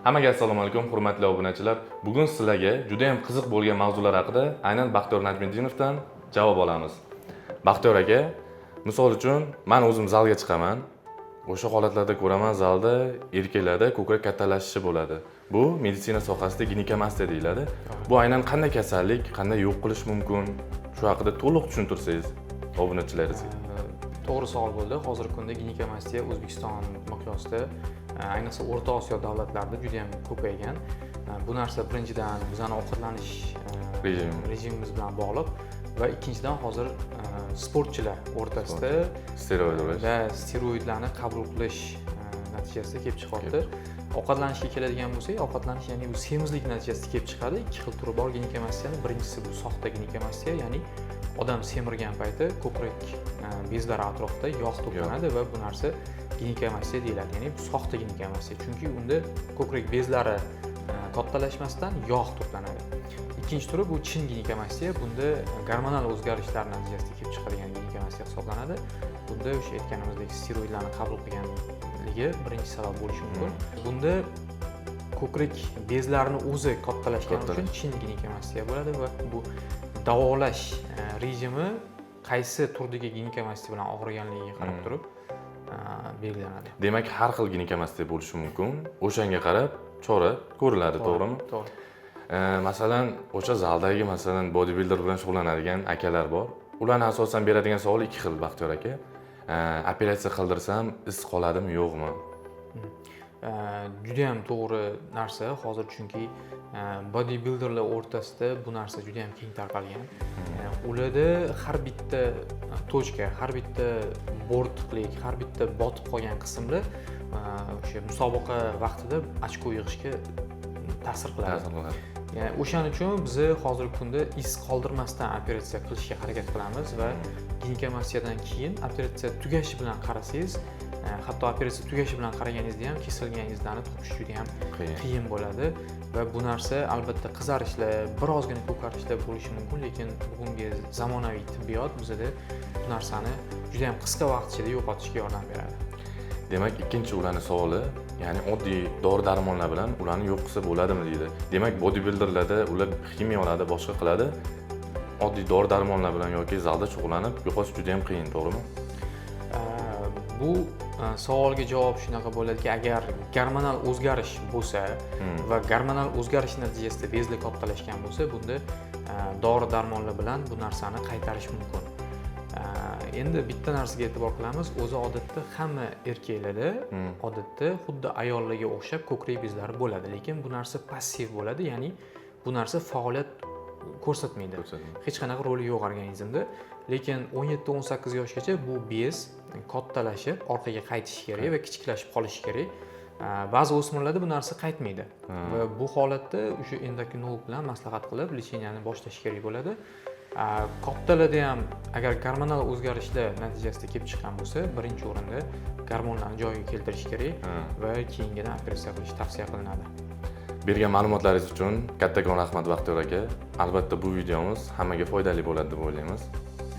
Hammaga assalomu alaykum, hurmatli obunachilar. Bugun sizlarga juda ham qiziq bo'lgan mavzular haqida aynan Baxtiyor Najmiddinovdan javob olamiz. Baxtiyor aka, misol uchun men o'zim zalga chiqaman. O'sha holatlarda ko'raman, zalda erkaklarda ko'krak kattalashishi bo'ladi. Bu meditsina sohasida ginekamastiya deyiladi. Bu aynan qanday kasallik, qanday yo'q qilish mumkin? Shu haqida to'liq tushuntirsangiz obunachilaringizga. To'g'ri savol bo'ldi. Hozirgi kunda ginekamastiya O'zbekiston miqyosida, ayniqsa O'rta Osiyo davlatlarida juda ham ko'paygan. Bu narsa birinchidan bizning ovqatlanish rejimimiz bilan bog'liq va ikkinchidan hozir sportchilar o'rtasida steroidlarni qabul qilish natijasida kelib chiqyapti. Ovqatlanishga keladigan bo'lsak, ovqatlanish ya'ni bu semizlik natijasida kelib chiqadi. Ikki xil turi bor ginekamasiyani. Birinchisi bu soxta ginekamastiya, ya'ni odam semirgan payti ko'krak bezlari atrofida yog' to'planadi va bu narsa ginekamastiya deyiladi. Ya'ni bu soxta ginekamastiya, chunki unda ko'krak bezlari kattalashmasdan yog' to'planadi. Ikkinchi turi bu chin ginekamastiya. Bunda gormonal o'zgarishlar natijasida kelib chiqadigan ginekamastiya hisoblanadi. Bunda o'sha aytganimizdek steroidlarni qabul qilganligi birinchi sabab bo'lishi mumkin. Bunda ko'krak bezlarini o'zi kattalashgani uchun chin ginekamastiya bo'ladi va bu davolash rejimi qaysi turdagi ginekamastiya bilan og'riganligiga qarab turib belgilanadi. Demak, har xil ginekamastiya bo'lishi mumkin. O'shanga qarab chora ko'riladi, to'g'rimi? To'g'ri. Masalan, o'sha zaldagi masalan bodybuilder bilan shug'ullanadigan akalar bor. Ularni asosan beradigan savol ikki xil, Baxtiyor aka. Operatsiya qildirsam iz qoladimi, yo'qmi? Juda ham to'g'ri narsa hozir, chunki bodybuilderlar o'rtasida bu narsa juda ham keng tarqalgan. Ularda har bitta tochka, har bitta bo'rtiqlik, har bitta botib qolgan qismlar o'sha musobaqa vaqtida ochko yig'ishga ta'sir qiladi. Ya'ni o'shaning uchun biz hozirgi kunda iz qoldirmasdan operatsiya qilishga harakat qilamiz va ginekamastiyadan keyin operatsiya tugashi bilan qarasangiz, hatto operatsiya tugashi bilan qaraganingizda ham kesilgan izlarni topish juda ham qiyin bo'ladi va bu narsa albatta qizarishlar, birozgina ko'karishlar bo'lishi mumkin, lekin bugungi zamonaviy tibbiyot bizda bu narsani juda ham qisqa vaqt ichida yo'qotishga yordam beradi. Demak, ikkinchi ularning savoli, ya'ni oddiy dori-darmonlar bilan ularni yo'q qilsa bo'ladimi deydi. Demak, bodybuilderlarda ular ximiya oladi, boshqa qiladi. Oddiy dori-darmonlar bilan yoki zalda shug'ullanib yo'qotish juda ham qiyin, to'g'rimi? Bu savolga javob shunaqa bo'ladiki, agar gormonal o'zgarish bo'lsa va gormonal o'zgarish natijasida bezlar kattalashgan bo'lsa, bunda dori-darmonlar bilan bu narsani qaytarish mumkin. Endi bitta narsaga e'tibor qilamiz, o'zi odatda hamma erkaklarda odatda xuddi ayollarga o'xshab ko'krak bezlari bo'ladi, lekin bu narsa passiv bo'ladi, ya'ni bu narsa faoliyat ko'rsatmaydi. Hech qanaqa roli yo'q organizmda, lekin 17-18 yoshgacha bu bez kattalashib, orqaga qaytishi kerak va kichiklashib qolishi kerak. Ba'zi o'smirlarda bu narsa qaytmaydi va bu holatda o'sha endokrinolog bilan maslahat qilib, lecheniyani boshlash kerak bo'ladi. Kattalarda ham agar gormonal o'zgarishlar natijasida kelib chiqqan bo'lsa, birinchi o'rinda gormonlarni joyiga keltirish kerak va keyingidan operatsiya qilish tavsiya qilinadi. Bergan ma'lumotlaringiz uchun kattakon rahmat, Baxtiyor aka. Albatta bu videomiz hammaga foydali bo'ladi deb o'ylaymiz.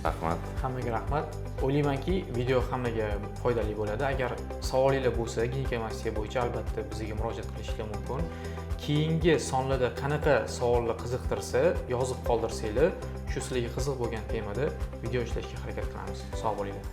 Rahmat. Hammaga rahmat. O'ylaymanki, video hammaga foydali bo'ladi. Agar savolinglar bo'lsa, ginekamastiya bo'yicha albatta bizga murojaat qilishinglar mumkin. Keyingi sonlarda qanaqa savollar qiziqtirsa, yozib qoldirsanglar, shu sizlarga qiziq bo'lgan temada video ishlashga harakat qilamiz. Sog' bo'linglar.